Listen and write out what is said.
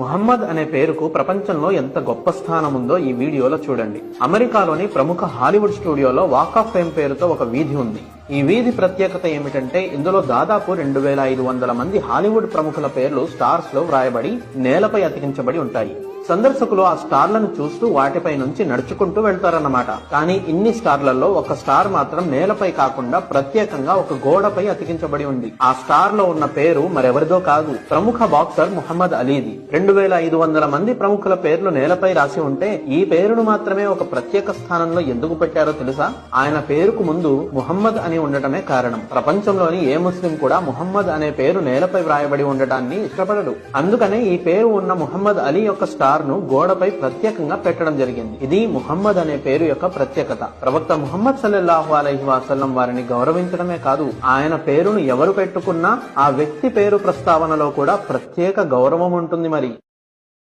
ముహమ్మద్ అనే పేరుకు ప్రపంచంలో ఎంత గొప్ప స్థానం ఉందో ఈ వీడియోలో చూడండి. అమెరికాలోని ప్రముఖ హాలీవుడ్ స్టూడియోలో వాక్ ఆఫ్ ఫేమ్ పేరుతో ఒక వీధి ఉంది. ఈ వీధి ప్రత్యేకత ఏమిటంటే ఇందులో దాదాపు 2500 మంది హాలీవుడ్ ప్రముఖుల పేర్లు స్టార్స్ లో వ్రాయబడి నేలపై అతికించబడి ఉంటాయి. సందర్శకులు ఆ స్టార్లను చూస్తూ వాటిపై నుంచి నడుచుకుంటూ వెళ్తారన్నమాట. కానీ ఇన్ని స్టార్లలో ఒక స్టార్ మాత్రం నేలపై కాకుండా ప్రత్యేకంగా ఒక గోడపై అతికించబడి ఉంది. ఆ స్టార్ లో ఉన్న పేరు మరెవరిదో కాదు, ప్రముఖ బాక్సర్ ముహమ్మద్ అలీది. 2500 మంది ప్రముఖుల పేర్లు నేలపై రాసి ఉంటే ఈ పేరును మాత్రమే ఒక ప్రత్యేక స్థానంలో ఎందుకు పెట్టారో తెలుసా? ఆయన పేరుకు ముందు ముహమ్మద్ అని ఉండటమే కారణం. ప్రపంచంలోని ఏ ముస్లిం కూడా ముహమ్మద్ అనే పేరు నేలపై వ్రాయబడి ఉండటాన్ని ఇష్టపడడు. అందుకనే ఈ పేరు ఉన్న ముహమ్మద్ అలీ యొక్క స్టార్ ను గోడపై ప్రత్యేకంగా పెట్టడం జరిగింది. ఇది ముహమ్మద్ అనే పేరు యొక్క ప్రత్యేకత. ప్రవక్త ముహమ్మద్ సల్లల్లాహు అలైహి వసల్లం వారిని గౌరవించడమే కాదు, ఆయన పేరును ఎవరు పెట్టుకున్నా ఆ వ్యక్తి పేరు ప్రస్తావనలో కూడా ప్రత్యేక గౌరవం ఉంటుంది. మరి